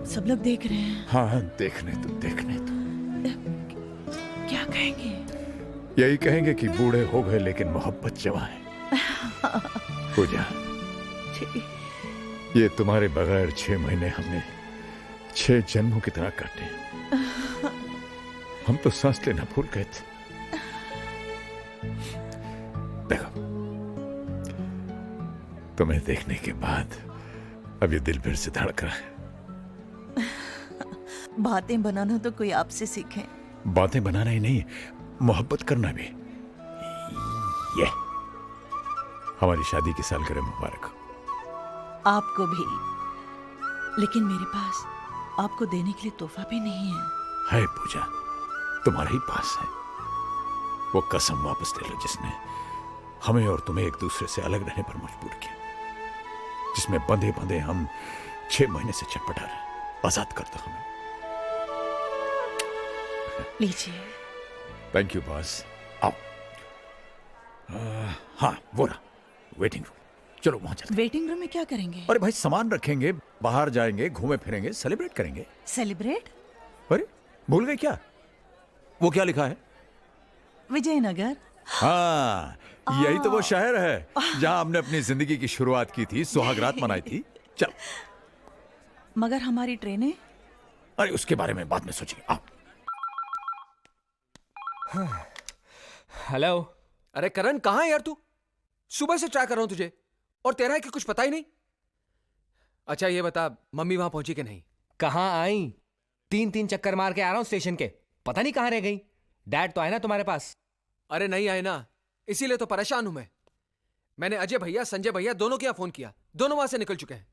सब लोग देख रहे हैं। हाँ, देखने तो देखने तो। क्या कहेंगे? यही कहेंगे कि बूढ़े हो गए लेकिन मोहब्बत जवां है। पूजा, ये तुम्हारे बगैर 6 महीने हमने 6 जन्मों की तरह काटे। हम तो सांस लेना भूल गए थे। देखो, तुम्हें देखने के बाद अब ये दिल फिर से धड़क रहा है। बातें बनाना तो कोई आपसे सीखे। बातें बनाना ही नहीं, मोहब्बत करना भी। ये हमारी शादी की सालगिरह मुबारक हो। आपको भी। लेकिन मेरे पास आपको देने के लिए तोहफा भी नहीं है। है पूजा, तुम्हारे ही पास है। वो कसम वापस ले लो जिसने हमें और तुम्हें एक दूसरे से अलग रहने पर मजबूर किया, जिसमें बंधे बंधे हम 6 महीने से छटपटा रहे। आजाद कर दो हमें। लीजिए। Thank you boss. आओ। हाँ, वो रहा वेटिंग रूम। चलो वहां चलते। वेटिंग रूम में क्या करेंगे? अरे भाई, सामान रखेंगे, बाहर जाएंगे, घूमे फिरेंगे, सेलिब्रेट करेंगे। सेलिब्रेट? अरे भूल गए क्या? वो क्या लिखा है? विजयनगर। हाँ, यही तो वो शहर है जहां हमने अपनी जिंदगी की शुरुआत की थी, सुहागरात मनाई थी। चल। मगर हमारी ट्रेनें? अरे उसके बारे में बाद में सोचेंगे। आओ। हेलो। अरे करण, कहाँ है यार तू? सुबह से ट्राई कर रहा हूं तुझे, और तेरा है कि कुछ पता ही नहीं। अच्छा ये बता, मम्मी वहां पहुंची कि नहीं? कहाँ आई? 3 चक्कर मार के आ रहा हूं स्टेशन के, पता नहीं कहाँ रह गई। डैड तो आए ना तुम्हारे पास? अरे नहीं आए ना, इसीलिए तो परेशान हूं मैं। मैंने अजय भैया, संजय भैया दोनों के यहाँ फोन किया, दोनों वहां से निकल चुके हैं।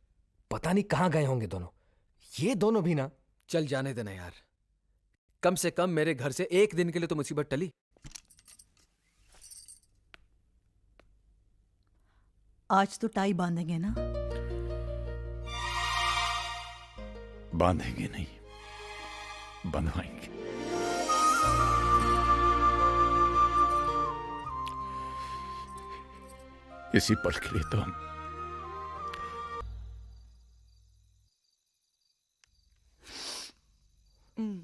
पता नहीं कहाँ गए होंगे दोनों। ये दोनों भी ना। चल जाने देना यार, कम से कम मेरे घर से एक दिन के लिए तो मुसीबत टली। आज तो टाई बांधेंगे ना? बांधेंगे नहीं, बंधवाएंगे। इसी पल के लिए तो हम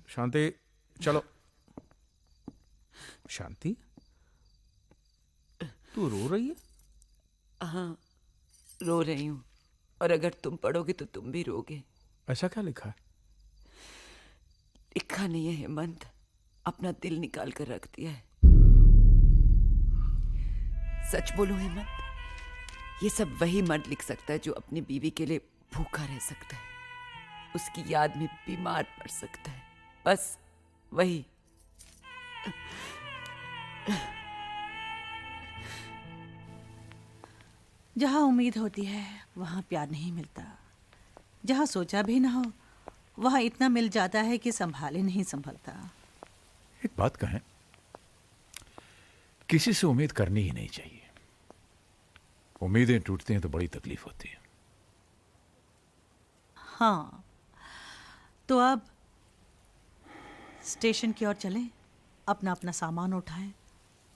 शांति, चलो। शांति, तू रो रही है? हाँ, रो रही हूँ। और अगर तुम पढ़ोगे तो तुम भी रोगे। ऐसा क्या लिखा है? लिखा नहीं है हेमंत, अपना दिल निकाल कर रख दिया है। सच बोलो हेमंत, ये सब वही मर्द लिख सकता है जो अपनी बीवी के लिए भूखा रह सकता है, उसकी याद में बीमार पड़ सकता है, बस वही। जहाँ उम्मीद होती है वहाँ प्यार नहीं मिलता। जहाँ सोचा भी ना हो वहाँ इतना मिल जाता है कि संभाले नहीं संभलता। एक बात कहें, किसी से उम्मीद करनी ही नहीं चाहिए। उम्मीदें टूटती हैं तो बड़ी तकलीफ होती है। हाँ, तो अब स्टेशन की ओर चलें, अपना अपना सामान उठाएं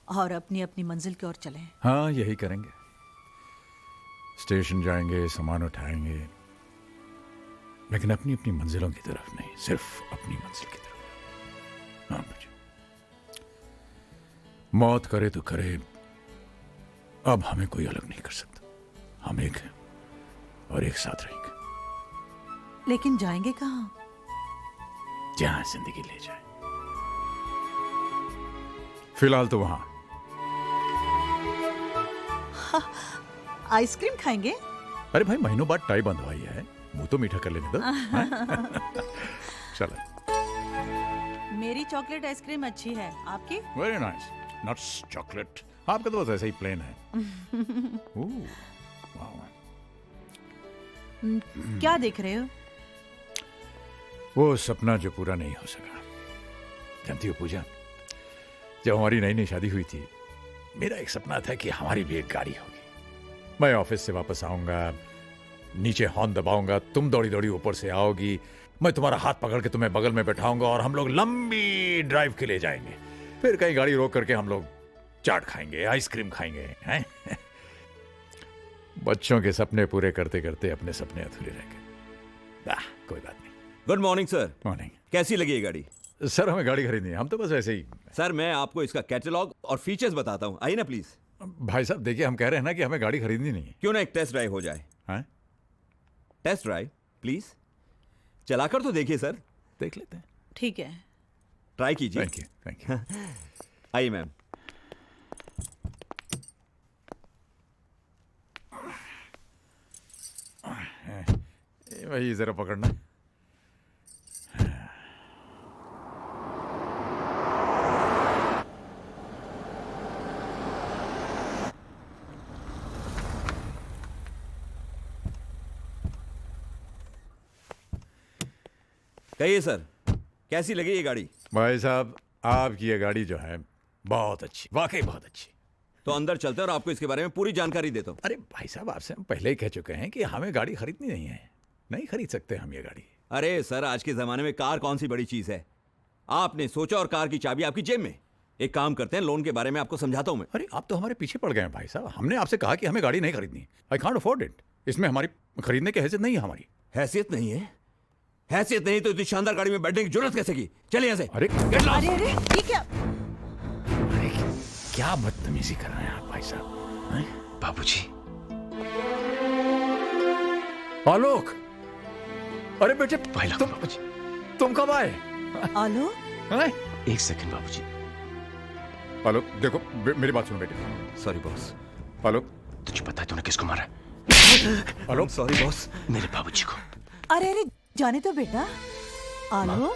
और अपनी अपनी मंजिल की ओर चलें। हाँ, यही करेंगे। स्टेशन जाएंगे, सामान उठाएंगे, लेकिन अपनी अपनी मंजिलों की तरफ नहीं, सिर्फ अपनी मंजिल की तरफ। हाँ मुझे मौत करे तो करे, अब हमें कोई अलग नहीं कर सकता। हम एक हैं और एक साथ रहेंगे। लेकिन जाएंगे कहाँ? जहां जिंदगी ले जाए। फिलहाल तो वहां। आइसक्रीम खाएंगे? अरे भाई, महीनों बाद टाई बंधवाई है, मुंह तो मीठा कर लेने दो। चलो। मेरी चॉकलेट आइसक्रीम अच्छी है, आपकी? Very nice. Nuts chocolate. आपका तो बस ऐसा ही प्लेन है। वाह। क्या देख रहे हो? वो सपना जो पूरा नहीं हो सका। जानती हो पूजा, जब हमारी नई नई शादी हुई थी, मेरा एक सपना था कि हमारी भी एक गाड़ी होगी। मैं ऑफिस से वापस आऊंगा, नीचे हॉर्न दबाऊंगा, तुम दौड़ी दौड़ी ऊपर से आओगी, मैं तुम्हारा हाथ पकड़ के तुम्हें बगल में बैठाऊंगा और हम लोग लंबी ड्राइव के लिए जाएंगे। फिर कहीं गाड़ी रोक करके हम लोग चाट खाएंगे, आइसक्रीम खाएंगे, हैं? बच्चों के सपने पूरे करते करते अपने सपने अधूरे रह गए। कोई बात नहीं, गुड मॉर्निंग सर। मॉर्निंग। कैसी लगी ये गाड़ी? सर हमें गाड़ी खरीदनी है, हम तो बस ऐसे ही। सर मैं आपको इसका कैटलॉग और फीचर्स बताता हूँ, आइए ना प्लीज। भाई साहब देखिए, हम कह रहे हैं ना कि हमें गाड़ी खरीदनी नहीं है। क्यों ना एक टेस्ट ड्राइव हो जाए? हाँ? टेस्ट ड्राइव प्लीज, चलाकर तो देखिए सर। देख लेते हैं। ठीक है। ट्राई कीजिए। Thank you, thank you. आइए मैम। वही जरा पकड़ना। कहिए सर, कैसी लगी ये गाड़ी? भाई साहब आपकी ये गाड़ी जो है बहुत अच्छी, वाकई बहुत अच्छी। तो अंदर चलते हैं और आपको इसके बारे में पूरी जानकारी देता हूँ। अरे भाई साहब आपसे हम पहले ही कह चुके हैं कि हमें गाड़ी खरीदनी नहीं है, नहीं खरीद सकते हम ये गाड़ी। अरे सर, आज के जमाने में कार कौन सी बड़ी चीज है? आपने सोचा और कार की चाबी आपकी जेब में। एक काम करते हैं, लोन के बारे में आपको समझाता हूँ मैं। अरे आप तो हमारे पीछे पड़ गए हैं भाई साहब। हमने आपसे कहा कि हमें गाड़ी नहीं खरीदनी। I can't afford it. इसमें हमारी खरीदने की हैसियत नहीं है हमारी। हैसियत नहीं है? हैसियत नहीं तो इतनी शानदार गाड़ी में बैठने की जरूरत कैसे की? चलिए यहाँ से। अरे अरे अरे ये क्या? अरे क्या बदतमीजी कर रहे हैं आप भाई साहब? हैं? बाबूजी, आलोक, अरे बेटे तुम कब आए? आलो, हैं? एक सेकंड बाबूजी। आलोक देखो, मेरी बात सुनो बेटे। Sorry boss. आलोक, तुझे पता है तूने किसको मारा है? आलोक सॉरी बॉस। मेरे बाबूजी को। अरे अरे जाने तो बेटा। आलो,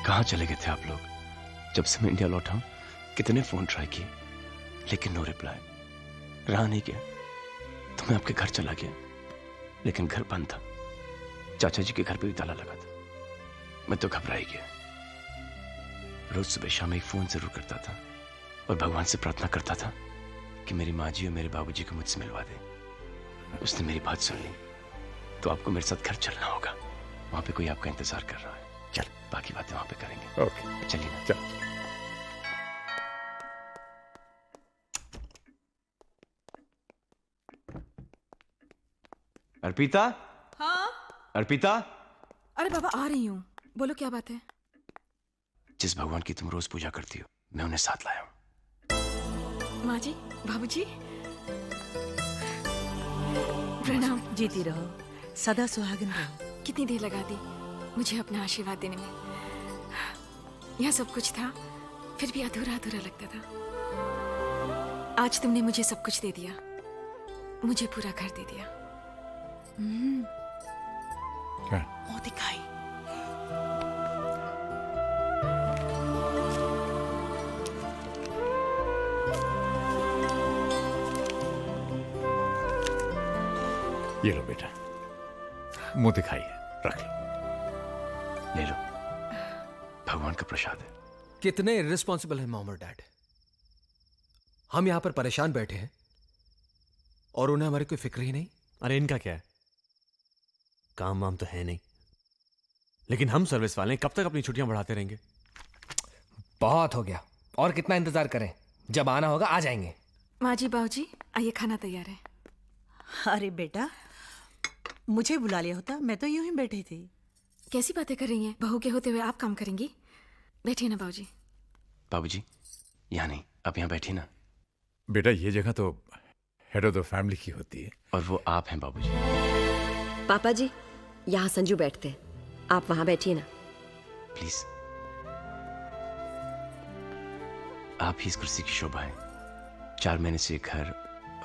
कहाँ चले गए थे आप लोग? जब से मैं इंडिया लौटा हूं, कितने फोन ट्राई किए, लेकिन नो रिप्लाई। रहा नहीं गया तो मैं आपके घर चला गया, लेकिन घर बंद था। चाचा जी के घर पे भी ताला लगा था। मैं तो घबरा ही गया। रोज सुबह शाम एक फोन जरूर करता था और भगवान से प्रार्थना करता था कि मेरी माँ जी और मेरे बाबूजी को मुझसे मिलवा दे। उसने मेरी बात सुन ली। तो आपको मेरे साथ घर चलना होगा। वहां पे कोई आपका इंतजार कर रहा है। चल, बाकी बातें वहां पे करेंगे। ओके चलिए ना। चल। अर्पिता, हाँ? अर्पिता, अरे बाबा आ रही हूँ, बोलो क्या बात है? जिस भगवान की तुम रोज पूजा करती हो, मैं उन्हें साथ लाया हूँ। माँ जी, बाबूजी, प्रणाम। जीती रहो, सदा सुहागन रहो। कितनी देर लगा दी मुझे अपना आशीर्वाद देने में। यहाँ सब कुछ था, फिर भी अधूरा अधूरा लगता था। आज तुमने मुझे सब कुछ दे दिया, मुझे पूरा घर दे दिया। क्या? मुंह दिखाई। ये लो बेटा, मुंह दिखाइए, रख लो। ले लो, भगवान का प्रसाद है। कितने इर्रिस्पॉन्सिबल है मॉम और डैड। हम यहां पर परेशान बैठे हैं और उन्हें हमारी कोई फिक्र ही नहीं। अरे इनका क्या है, काम वाम तो है नहीं, लेकिन हम सर्विस वाले कब तक अपनी छुट्टियां बढ़ाते रहेंगे? बहुत हो गया, और कितना इंतजार करें? जब आना होगा आ जाएंगे। माँ जी, बाबूजी, आइए, खाना तैयार है। अरे बेटा, मुझे बुला लिया होता, मैं तो यूं ही बैठी थी। कैसी बातें कर रही हैं? बहू के होते हुए आप काम करेंगी? बैठिए ना बाबूजी। बाबूजी, यहाँ नहीं, आप यहाँ बैठिए ना। बेटा ये जगह तो हेड ऑफ द फैमिली की होती है। और वो आप हैं बाबूजी। पापा जी, यहाँ संजू बैठते हैं, आप वहां बैठिए ना। प्लीज। आप ही इस कुर्सी की शोभा है। 4 महीने से घर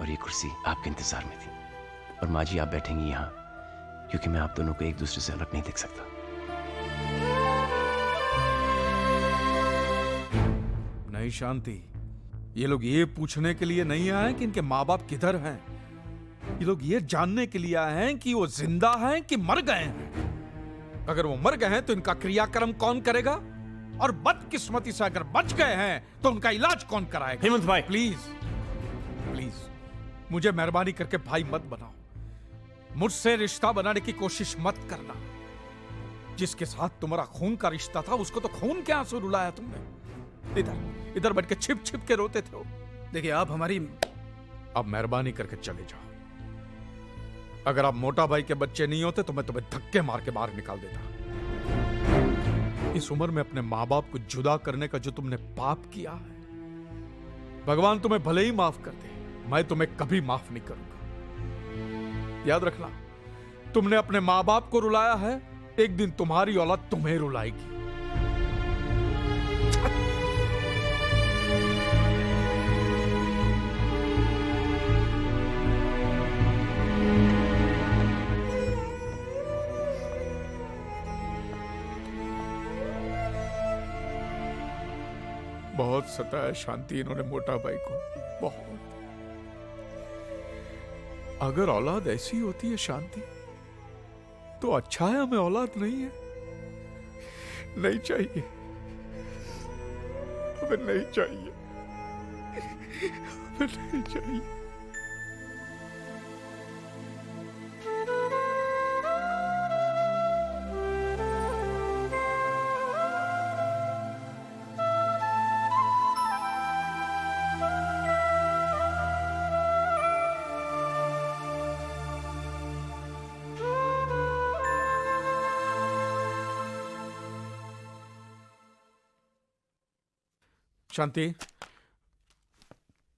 और ये कुर्सी आपके इंतजार में थी। और माँ जी आप बैठेंगी यहाँ, क्योंकि मैं आप दोनों को एक दूसरे से अलग नहीं देख सकता। नहीं शांति, ये लोग ये पूछने के लिए नहीं आए कि इनके माँ बाप किधर हैं। ये लोग ये जानने के लिए आए हैं कि वो जिंदा हैं कि मर गए हैं। अगर वो मर गए हैं तो इनका क्रियाक्रम कौन करेगा, और बदकिस्मती से अगर बच गए हैं तो उनका इलाज कौन कराएगा? हेमंत भाई, प्लीज प्लीज मुझे मेहरबानी करके भाई मत बनाओ। मुझसे रिश्ता बनाने की कोशिश मत करना। जिसके साथ तुम्हारा खून का रिश्ता था उसको तो खून के आंसू रुलाया तुमने। इधर इधर बैठ के छिप छिप के रोते थे। देखिए, आप अब मेहरबानी करके चले जाओ। अगर आप मोटा भाई के बच्चे नहीं होते तो मैं तुम्हें धक्के मार के बाहर निकाल देता। इस उम्र में अपने माँ बाप को जुदा करने का जो तुमने पाप किया है, भगवान तुम्हें भले ही माफ कर दे, मैं तुम्हें कभी माफ नहीं करूंगा। याद रखना, तुमने अपने माँ बाप को रुलाया है, एक दिन तुम्हारी औलाद तुम्हें रुलाएगी। बहुत सताया शांति इन्होंने मोटा भाई को, बहुत। अगर औलाद ऐसी होती है शांति, तो अच्छा है हमें औलाद नहीं है। नहीं चाहिए, हमें नहीं चाहिए, हमें नहीं चाहिए। शांति,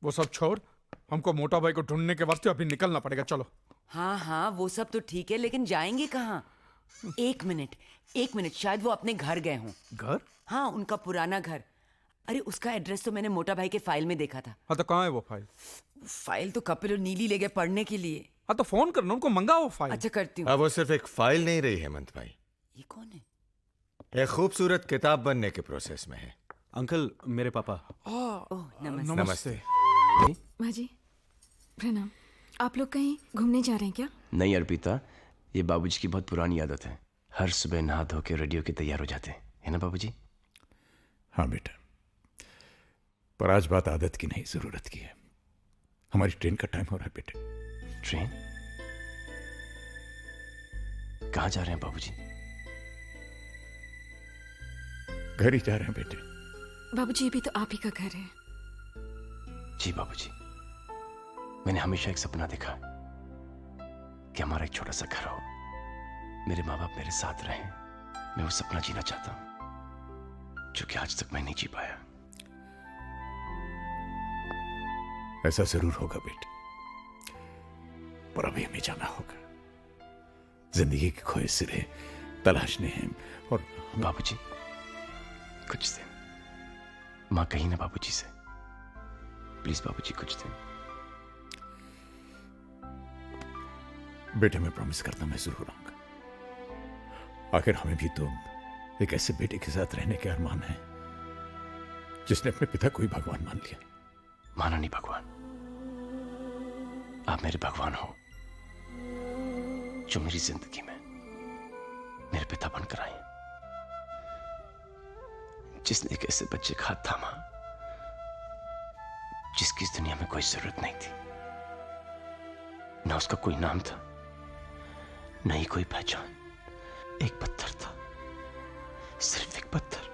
वो सब छोड़, हमको मोटा भाई को ढूंढने के वास्ते अभी निकलना पड़ेगा। चलो। हाँ हाँ, वो सब तो ठीक है, लेकिन जाएंगे कहाँ? एक मिनट, शायद वो अपने घर गए हों। घर? हाँ, उनका पुराना घर। अरे उसका एड्रेस तो मैंने मोटा भाई के फाइल में देखा था। हाँ तो कहाँ है वो फाइल? फाइल तो कपिल और नीली ले गए पढ़ने के लिए। हाँ तो फोन करना, उनको मंगाओ फाइल। अच्छा, करती हूँ। अब वो सिर्फ एक फाइल नहीं रही हेमंत भाई, ये कौन है? एक खूबसूरत किताब बनने के प्रोसेस में है। अंकल, मेरे पापा। ओह, नमस्ते। नमस्ते। माँ जी, प्रणाम। आप लोग कहीं घूमने जा रहे हैं क्या? नहीं अर्पिता, ये बाबूजी की बहुत पुरानी आदत है। हर सुबह नहा धो के रेडियो के तैयार हो जाते हैं, है ना बाबूजी? हाँ बेटा, पर आज बात आदत की नहीं, जरूरत की है। हमारी ट्रेन का टाइम हो रहा है बेटे। ट्रेन? कहाँ जा रहे हैं बाबूजी? घर ही जा रहे हैं बेटे। बाबूजी, ये भी तो आप ही का घर है। जी बाबूजी, मैंने हमेशा एक सपना देखा कि हमारा एक छोटा सा घर हो, मेरे माँ बाप मेरे साथ रहें। मैं वो सपना जीना चाहता हूं, जो कि आज तक मैं नहीं जी पाया। ऐसा जरूर होगा बेटे, पर अभी हमें जाना होगा। जिंदगी के खोए सिरे तलाशने हैं। और बाबूजी, कुछ दिन माँ कही ना बाबूजी से, प्लीज बाबूजी कुछ दिन। बेटे मैं प्रॉमिस करता हूं, मैं जरूर आऊंगा। आखिर हमें भी तो एक ऐसे बेटे के साथ रहने के अरमान है जिसने अपने पिता को ही भगवान मान लिया। माना नहीं भगवान, आप मेरे भगवान हो, जो मेरी जिंदगी में मेरे पिता बनकर आए, जिसने एक ऐसे बच्चे का हाथ थामा जिसकी इस दुनिया में कोई जरूरत नहीं थी। ना उसका कोई नाम था, न ही कोई पहचान। एक पत्थर था, सिर्फ एक पत्थर।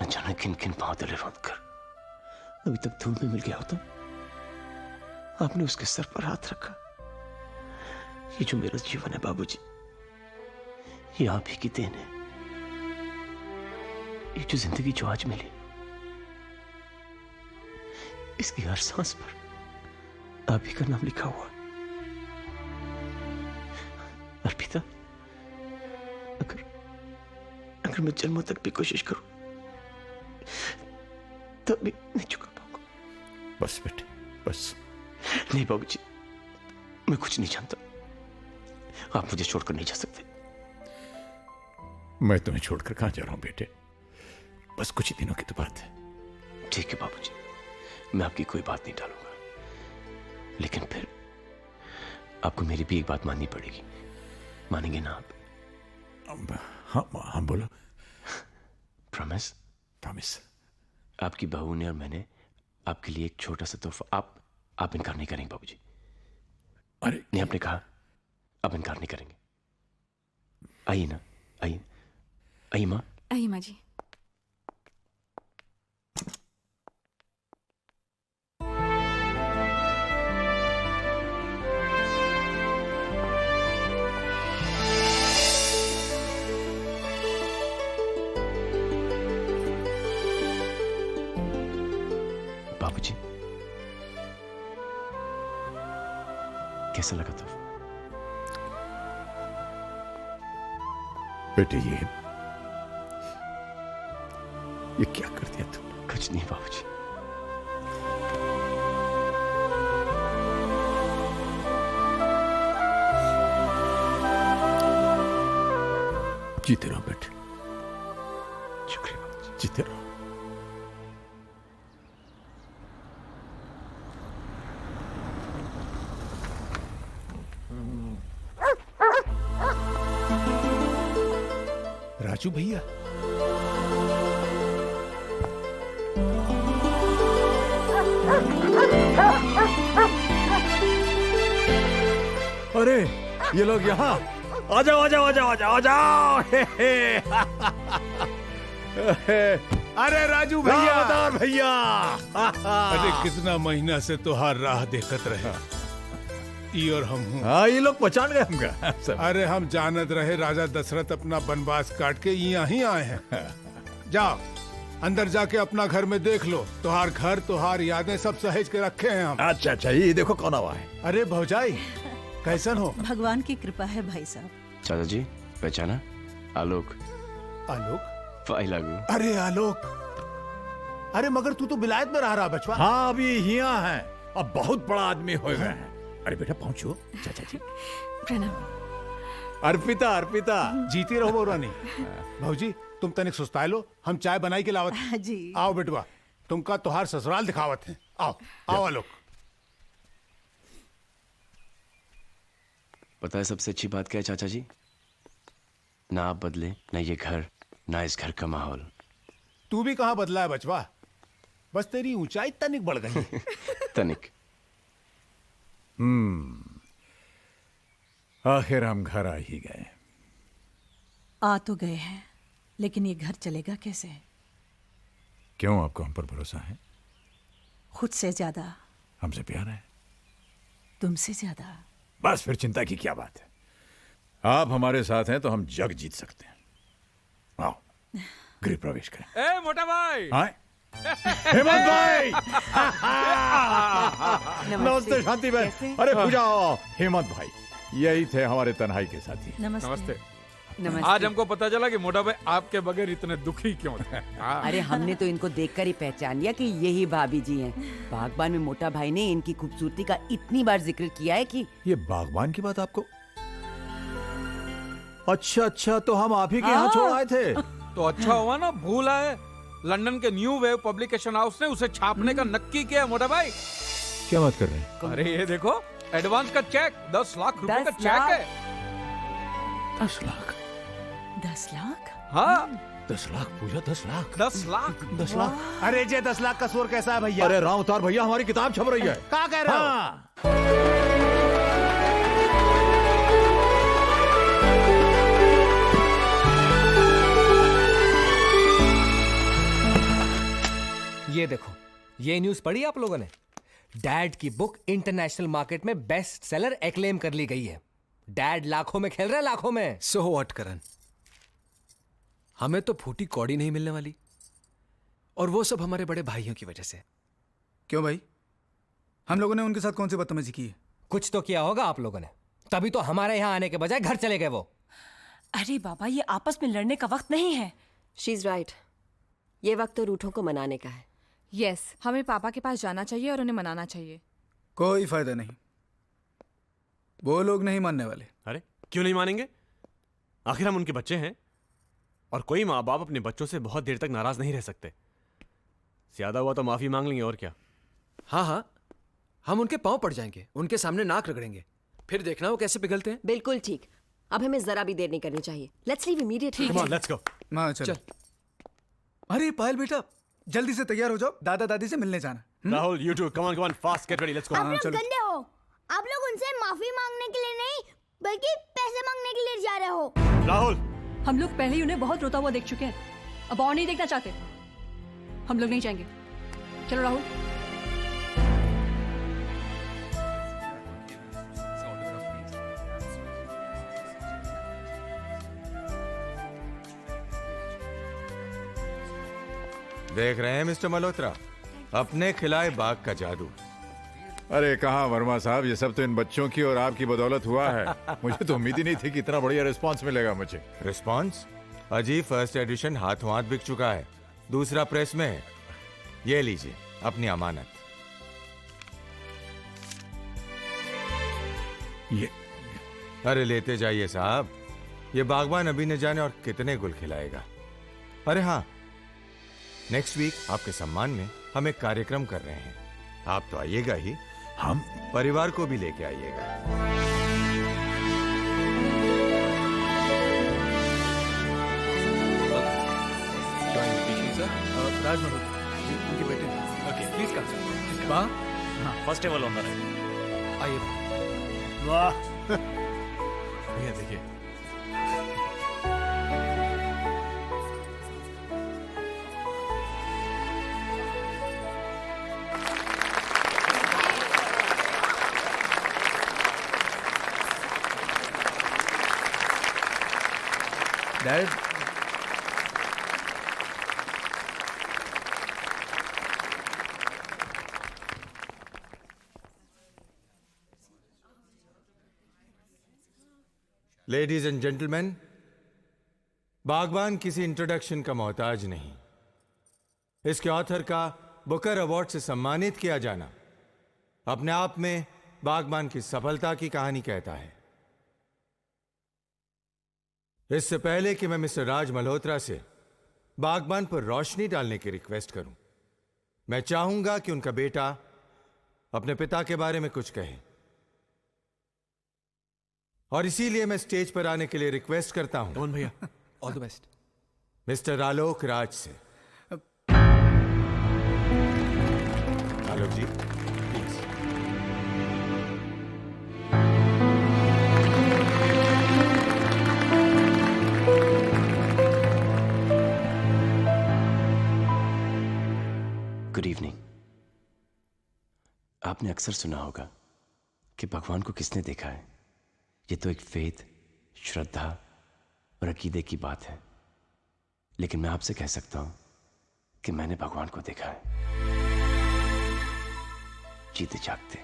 न जाने किन किन पांव तले रोंद कर अभी तक धूल में मिल गया होता। आपने उसके सर पर हाथ रखा। ये जो मेरा जीवन है बाबूजी, ये आप ही की देन है। ये जो जिंदगी जो आज मिली, इसकी हर सांस पर आप ही का नाम लिखा हुआ। अर्पिता, अगर मैं जन्मों तक भी कोशिश करूं तब भी नहीं चुका पाऊंगा। बस बेटे, बस। नहीं बाबूजी, मैं कुछ नहीं जानता। आप मुझे छोड़कर नहीं जा सकते। मैं तुम्हें छोड़कर कहां जा रहा हूं बेटे, बस कुछ ही दिनों की तो बात है। ठीक है बाबूजी, मैं आपकी कोई बात नहीं टालूंगा, लेकिन फिर आपको मेरी भी एक बात माननी पड़ेगी। मानेंगे ना आप? हाँ हाँ, बोलो। प्रॉमिस? प्रॉमिस। आपकी बहू ने और मैंने आपके लिए एक छोटा सा तोहफा। आप इनकार नहीं करेंगे बाबूजी? अरे नहीं, आपने कहा आप इनकार नहीं करेंगे। आइए ना, आइए, आइए माँ। आइए माँ जी। बाबूजी, कैसा लगा था? बेटे ये क्या कर दिया तुमने? कुछ नहीं बाबूजी। जीते रहो बेटे, शुक्रिया बाबूजी। जीते रहो। राजू भैया, अरे ये लोग यहाँ आ जाओ आ जाओ आ जाओ आ जाओ आ जाओ। अरे राजू भैया, रामदार भैया। अरे कितना महीना से तुहार राह देखत रहे, ई और हम हूँ। हाँ ये लोग पहचान गए हमका। अरे हम जानत रहे राजा दशरथ अपना वनवास काट के यहीं आए हैं। जाओ अंदर जाके अपना घर में देख लो, तुहार घर तुहार यादें सब सहेज के रखे हैं हम। अच्छा अच्छा, ये देखो कौन आवा है। अरे भौजाई कैसन हो? भगवान की कृपा है भाई साहब। चाचा जी पहचाना? आलोक। आलोक? फाइल लागू। अरे आलोक, अरे मगर तू तो विलायत में रह रहा बचवा। हाँ अभी यहाँ है, अब बहुत बड़ा आदमी हो गए हैं। अरे बेटा पहुंचो। चाचा जी प्रणाम। अर्पिता अर्पिता। जीती रहो बौरानी। भौजी तुम तनिक सुस्ताए लो, हम चाय बनाई के लावत हैं। जी आओ बेटवा, तुमका तुहार ससुराल दिखावत हैं। आओ आओ आलोक। पता है सबसे अच्छी बात क्या है चाचा जी? ना आप बदले, ना ये घर, ना इस घर का माहौल। तू भी कहाँ बदला है बचवा, बस तेरी ऊंचाई तनिक बढ़ गई। तनिक। आखिर हम घर आ ही गए। आ तो गए हैं, लेकिन ये घर चलेगा कैसे? क्यों आपको हम पर भरोसा है? खुद से ज्यादा। हमसे प्यार है? तुमसे ज्यादा। बस फिर चिंता की क्या बात है। आप हमारे साथ हैं तो हम जग जीत सकते हैं। आओ गृह प्रवेश करें। ए मोटा भाई। हाँ? हेमंत भाई। नमस्ते शांति बहन। अरे पूजा आओ। हेमंत भाई यही थे हमारे तन्हाई के साथी। नमस्ते। नमस्ते। आज हमको पता चला कि मोटा भाई आपके बगैर इतने दुखी क्यों थे। अरे हमने तो इनको देखकर ही पहचान लिया कि यही भाभी जी हैं। बागबान में मोटा भाई ने इनकी खूबसूरती का इतनी बार जिक्र किया है कि ये बागबान की बात आपको? अच्छा अच्छा, तो हम आप ही के यहाँ छोड़ आए थे। तो अच्छा हुआ ना, भूल आए। लंदन के न्यू वेव पब्लिकेशन हाउस ने उसे छापने का नक्की किया मोटा भाई। क्या बात कर रहे हैं? अरे ये देखो, एडवांस का चेक 10 लाख रुपए का 10 चेक है। 10 लाख? 10 लाख? हाँ 10 लाख पूजा, 10 लाख? 10 लाख। 10 लाख? अरे जे 10 लाख का शोर कैसा है भैया? अरे राम अवतार भैया हमारी किताब छप रही है। क्या कह रहे हो? हाँ। ये देखो, ये न्यूज पढ़ी आप लोगों ने? डैड की बुक इंटरनेशनल मार्केट में बेस्ट सेलर एक्लेम कर ली गई है। डैड लाखों में खेल रहे हैं, लाखों में। सो व्हाट करण, हमें तो फूटी कौड़ी नहीं मिलने वाली, और वो सब हमारे बड़े भाइयों की वजह से। क्यों भाई, हम लोगों ने उनके साथ कौन सी बदतमीजी की है? कुछ तो किया होगा आप लोगों ने, तभी तो हमारे यहाँ आने के बजाय घर चले गए वो। अरे बाबा, ये आपस में लड़ने का वक्त नहीं है। शी इज राइट, ये वक्त तो रूठों को मनाने का है। यस, हमें पापा के पास जाना चाहिए और उन्हें मनाना चाहिए। कोई फायदा नहीं, वो लोग नहीं मानने वाले। अरे क्यों नहीं मानेंगे? आखिर हम उनके बच्चे हैं, और कोई माँ बाप अपने बच्चों से बहुत देर तक नाराज नहीं रह सकते। ज्यादा हुआ तो माफी मांग लेंगे, और क्या। हाँ हाँ, हम उनके पांव पड़ जाएंगे, उनके सामने नाक रगड़ेंगे, फिर देखना वो कैसे पिघलते हैं। बिल्कुल ठीक, अब हमें जरा भी देर नहीं करनी चाहिए। Let's leave immediately. Come on, let's go. माँ चल। अरे पायल बेटा, जल्दी से तैयार हो जाओ, दादा दादी से मिलने जाना। Rahul, you too, come on, come on, fast, get ready, let's go. आप लोग गंदे हो, आप लोग उनसे माफी मांगने के लिए नहीं बल्कि पैसे मांगने के लिए जा रहे हो। राहुल, हम लोग पहले ही उन्हें बहुत रोता हुआ देख चुके हैं, अब और नहीं देखना चाहते। हम लोग नहीं जाएंगे। चलो राहुल। देख रहे हैं मिस्टर मल्होत्रा, अपने खिलाए बाग का जादू। अरे कहाँ वर्मा साहब, ये सब तो इन बच्चों की और आपकी बदौलत हुआ है। मुझे तो उम्मीद ही नहीं थी कि इतना बढ़िया रिस्पांस मिलेगा मुझे। रिस्पांस? अजी फर्स्ट एडिशन हाथों हाथ बिक चुका है, दूसरा प्रेस में है। ये लीजिए अपनी अमानत। ये अरे लेते जाइए साहब, ये बागबान अभी न जाने और कितने गुल खिलाएगा। अरे हाँ, नेक्स्ट वीक आपके सम्मान में हम एक कार्यक्रम कर रहे हैं, आप तो आइएगा ही, हम परिवार को भी लेके आइएगा। राज मल्होत्रा जी, उनके बेटे। Okay please come sir. वाह, हाँ फर्स्ट टेबल ऑनर है। आइए। वाह भैया देखिए। डैड, लेडीज एंड जेंटलमैन, बागबान किसी इंट्रोडक्शन का मोहताज नहीं। इसके ऑथर का बुकर अवार्ड से सम्मानित किया जाना अपने आप में बागबान की सफलता की कहानी कहता है। इससे पहले कि मैं मिस्टर राज मल्होत्रा से बागबान पर रोशनी डालने की रिक्वेस्ट करूं, मैं चाहूंगा कि उनका बेटा अपने पिता के बारे में कुछ कहे, और इसीलिए मैं स्टेज पर आने के लिए रिक्वेस्ट करता हूं मोहन भैया, all the best. Mister Alok Raj से। आलोक जी प्लीज। Good evening. आपने अक्सर सुना होगा कि भगवान को किसने देखा है। ये तो एक फेथ, श्रद्धा और अकीदे की बात है, लेकिन मैं आपसे कह सकता हूं कि मैंने भगवान को देखा है। जीते जागते,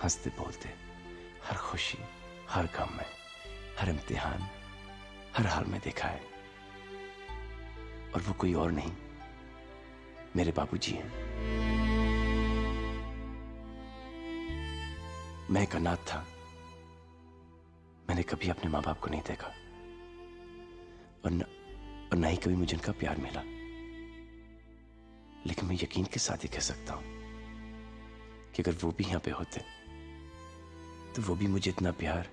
हंसते बोलते, हर खुशी, हर गम में, हर इम्तिहान, हर हाल में देखा है। और वो कोई और नहीं, मेरे बाबूजी हैं। मैं एक अनाथ था, मैंने कभी अपने माँ बाप को नहीं देखा, और न ही कभी मुझे उनका प्यार मिला। लेकिन मैं यकीन के साथ ही कह सकता हूं कि अगर वो भी यहां पे होते तो वो भी मुझे इतना प्यार,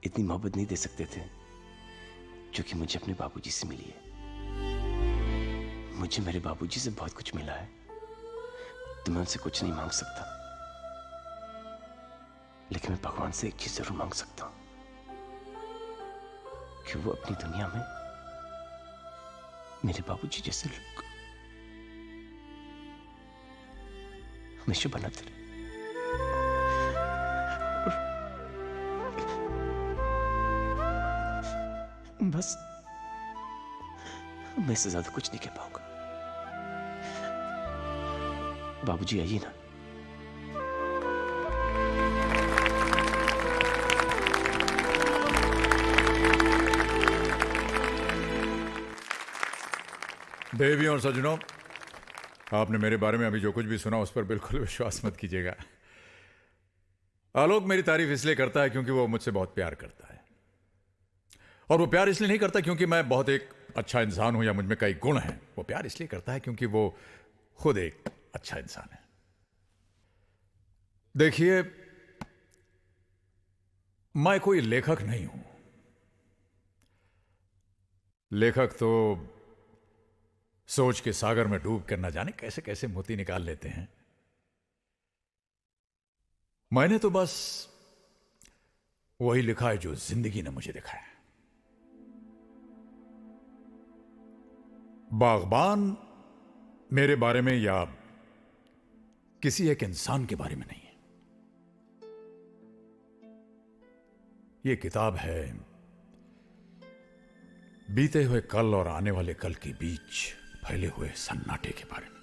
इतनी मोहब्बत नहीं दे सकते थे जो कि मुझे अपने बाबूजी से मिली है। मुझे मेरे बाबूजी से बहुत कुछ मिला है, तो मैं उनसे कुछ नहीं मांग सकता, लेकिन मैं भगवान से एक चीज जरूर मांग सकता हूं कि वो अपनी दुनिया में मेरे बाबूजी जैसे लोग हमेशा बनाते रहे। बस मैं इससे ज्यादा कुछ नहीं कह पाऊंगा। बाबूजी आइए ना। देवी और सज्जनों, आपने मेरे बारे में अभी जो कुछ भी सुना उस पर बिल्कुल विश्वास मत कीजिएगा। आलोक मेरी तारीफ इसलिए करता है क्योंकि वो मुझसे बहुत प्यार करता है, और वो प्यार इसलिए नहीं करता क्योंकि मैं बहुत एक अच्छा इंसान हूं या मुझ में कई गुण हैं। वो प्यार इसलिए करता है क्योंकि वो खुद एक अच्छा इंसान है। देखिए, मैं कोई लेखक नहीं हूं। लेखक तो सोच के सागर में डूब कर न जाने कैसे कैसे मोती निकाल लेते हैं। मैंने तो बस वही लिखा है जो जिंदगी ने मुझे दिखाया। बागबान मेरे बारे में या किसी एक इंसान के बारे में नहीं है। यह किताब है बीते हुए कल और आने वाले कल के बीच फैले हुए सन्नाटे के बारे में।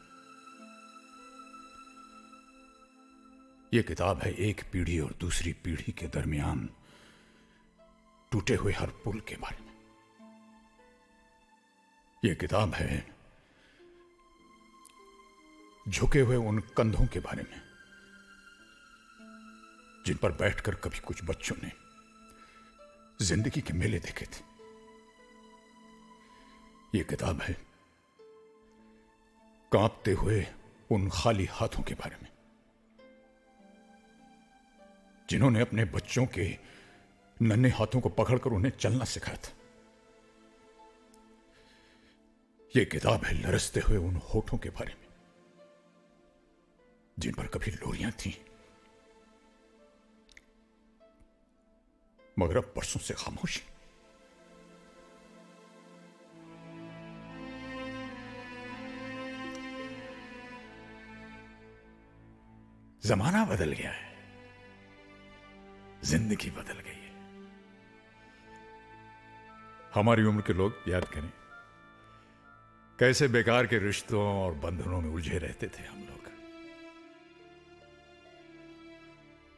यह किताब है एक पीढ़ी और दूसरी पीढ़ी के दरमियान टूटे हुए हर पुल के बारे में। यह किताब है झुके हुए उन कंधों के बारे में जिन पर बैठकर कभी कुछ बच्चों ने जिंदगी के मेले देखे थे। यह किताब है कांपते हुए उन खाली हाथों के बारे में जिन्होंने अपने बच्चों के नन्हे हाथों को पकड़कर उन्हें चलना सिखाया था। यह किताब है लरसते हुए उन होठों के बारे में जिन पर कभी लोरियां थीं मगर अब बरसों से खामोशी। जमाना बदल गया है, जिंदगी बदल गई है। हमारी उम्र के लोग याद करें कैसे बेकार के रिश्तों और बंधनों में उलझे रहते थे हम लोग।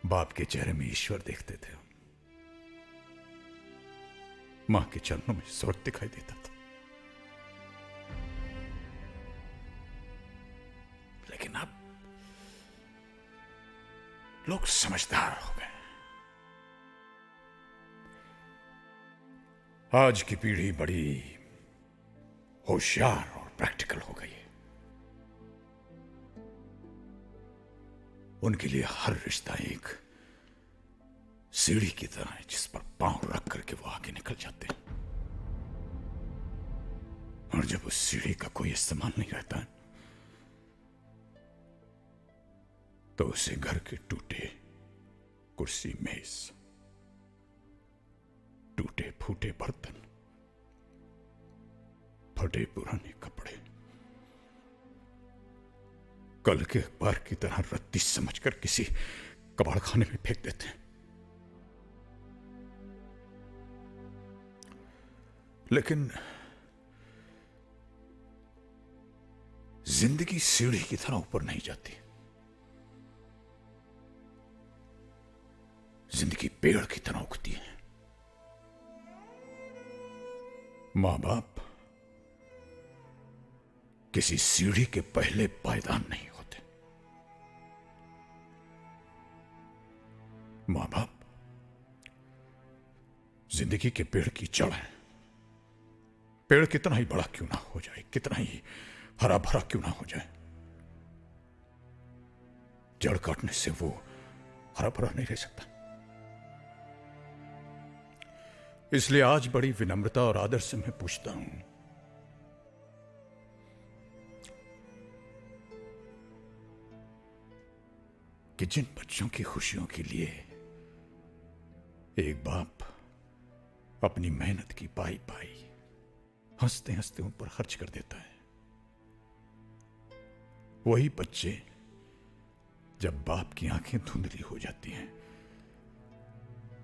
बाप के चेहरे में ईश्वर देखते थे हम, मां के चरणों में स्वर्ग दिखाई देता था। लेकिन अब लोग समझदार हो गए। आज की पीढ़ी बड़ी होशियार और प्रैक्टिकल हो गई है। उनके लिए हर रिश्ता एक सीढ़ी की तरह है जिस पर पांव रख करके वो आगे निकल जाते हैं, और जब उस सीढ़ी का कोई इस्तेमाल नहीं रहता है तो उसे घर के टूटे कुर्सी मेज, टूटे फूटे बर्तन, फटे पुराने कपड़े, कल के अखबार की तरह रत्ती समझकर किसी कबाड़खाने में फेंक देते हैं। लेकिन जिंदगी सीढ़ी की तरह ऊपर नहीं जाती। जिंदगी पेड़ की तरह उगती है। मां बाप किसी सीढ़ी के पहले पायदान नहीं होते। मां बाप जिंदगी के पेड़ की जड़ है। पेड़ कितना ही बड़ा क्यों ना हो जाए, कितना ही हरा भरा क्यों ना हो जाए, जड़ काटने से वो हरा भरा नहीं रह सकता। इसलिए आज बड़ी विनम्रता और आदर से मैं पूछता हूं, कि जिन बच्चों की खुशियों के लिए एक बाप अपनी मेहनत की पाई पाई हंसते हंसते उन पर खर्च कर देता है, वही बच्चे जब बाप की आंखें धुंधली हो जाती हैं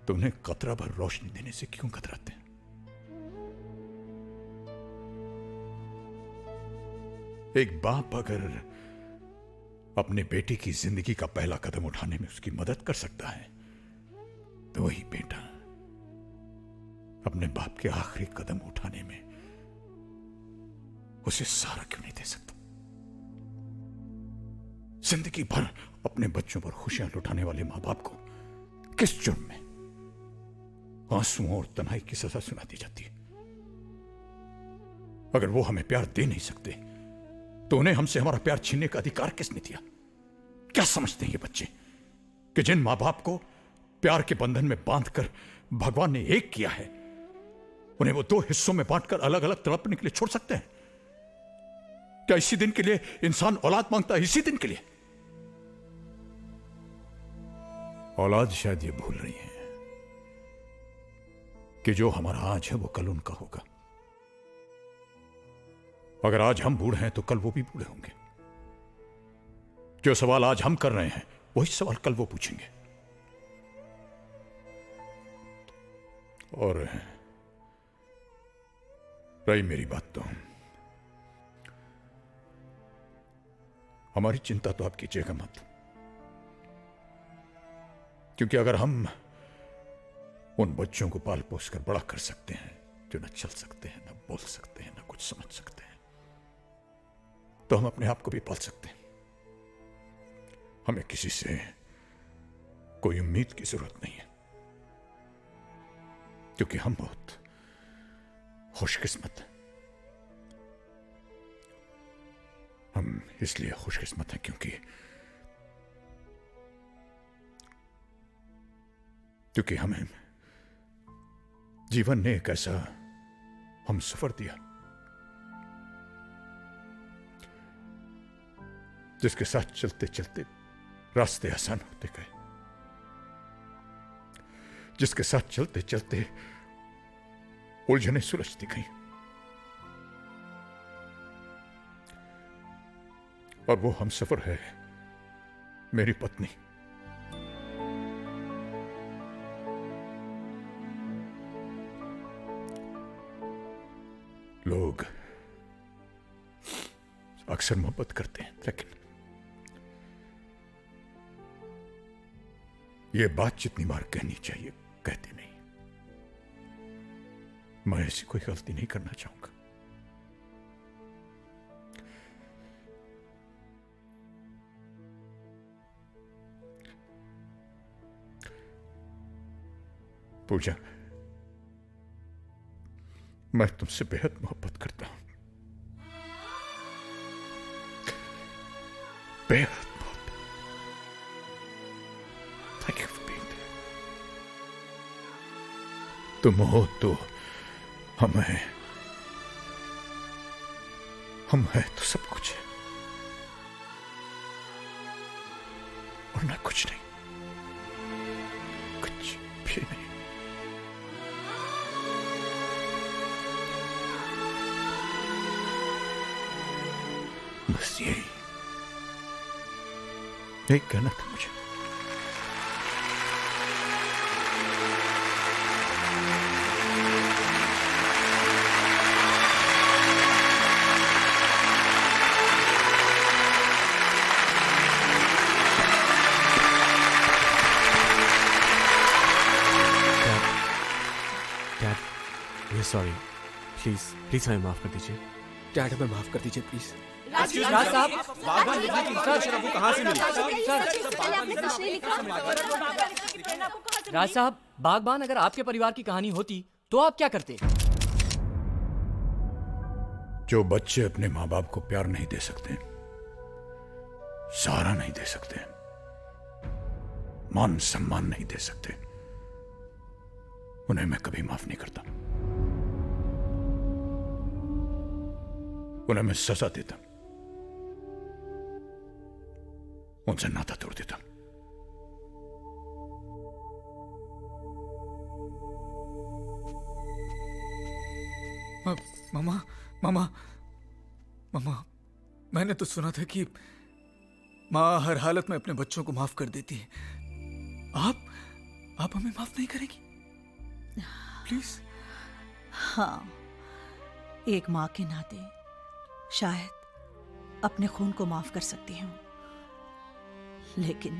तो उन्हें कतरा भर रोशनी देने से क्यों कतराते हैं? एक बाप अगर अपने बेटे की जिंदगी का पहला कदम उठाने में उसकी मदद कर सकता है तो वही बेटा अपने बाप के आखिरी कदम उठाने में उसे सारा क्यों नहीं दे सकता? जिंदगी भर अपने बच्चों पर खुशियां लुटाने वाले मां बाप को किस जुर्म में आंसुओं और तन्हाई की सजा सुना दी जाती है? अगर वो हमें प्यार दे नहीं सकते तो उन्हें हमसे हमारा प्यार छीनने का अधिकार किसने दिया? क्या समझते हैं ये बच्चे कि जिन मां बाप को प्यार के बंधन में बांधकर भगवान ने एक किया है, उन्हें वो दो हिस्सों में बांटकर अलग अलग तड़पने के लिए छोड़ सकते हैं? क्या इसी दिन के लिए इंसान औलाद मांगता है? इसी दिन के लिए औलाद शायद ये भूल रही है कि जो हमारा आज है वो कल उनका होगा। अगर आज हम बूढ़े हैं तो कल वो भी बूढ़े होंगे। जो सवाल आज हम कर रहे हैं वही सवाल कल वो पूछेंगे। और रही मेरी बात, तो हमारी चिंता तो आप कीजिएगा मत। क्योंकि अगर हम उन बच्चों को पाल पोस कर बड़ा कर सकते हैं जो न चल सकते हैं, न बोल सकते हैं, न कुछ समझ सकते हैं, तो हम अपने आप को भी पाल सकते हैं। हमें किसी से कोई उम्मीद की जरूरत नहीं है, क्योंकि हम बहुत खुशकिस्मत हैं। हम इसलिए खुशकिस्मत हैं क्योंकि हमें जीवन ने एक ऐसा हम सफर दिया जिसके साथ चलते चलते रास्ते आसान होते गए, जिसके साथ चलते चलते उलझने सुलझती गई, और वो हम सफर है मेरी पत्नी। लोग अक्सर मोहब्बत करते हैं, लेकिन ये बात जितनी बार कहनी चाहिए कहते नहीं। मैं ऐसी कोई गलती नहीं करना चाहूंगा। पूजा, मैं तुमसे बेहद मोहब्बत करता हूं, बेहद मोहब्बत। Thank you for being there. तुम हो तो हम हैं, हम हैं तो सब कुछ है, और ना कुछ नहीं, कुछ भी नहीं। बस यही कहना था मुझे। Dad, we sorry. Please please हमें माफ कर दीजिए। डैड, हमें माफ कर दीजिए प्लीज। राज साहब, बागबान लिखने की इंस्ट्रक्शन आपको कहां से मिली? राज साहब, बागबान अगर आपके परिवार की कहानी होती तो आप क्या करते? जो बच्चे अपने माँ बाप को प्यार नहीं दे सकते, सहारा नहीं दे सकते, मान सम्मान नहीं दे सकते, उन्हें मैं कभी माफ नहीं करता। उन्हें मैं सजा देता, उनसे नाता तोड़ देता। मामा मामा मामा, मैंने तो सुना था कि माँ हर हालत में अपने बच्चों को माफ कर देती है। आप हमें माफ नहीं करेगी प्लीज? हाँ, एक माँ के नाते शायद अपने खून को माफ कर सकती हूँ, लेकिन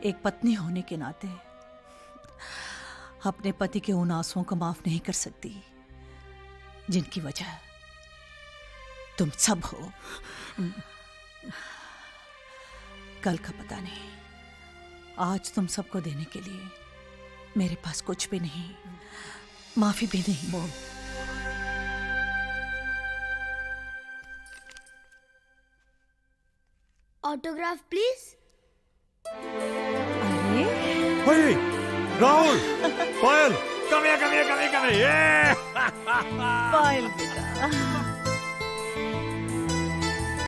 एक पत्नी होने के नाते अपने पति के उन आंसुओं को माफ नहीं कर सकती जिनकी वजह तुम सब हो। कल का पता नहीं, आज तुम सबको देने के लिए मेरे पास कुछ भी नहीं, माफी भी नहीं। Autograph please. Hey, Rahul, Payal, come here, come here, come here, come here. Yeah! पायल बेटा।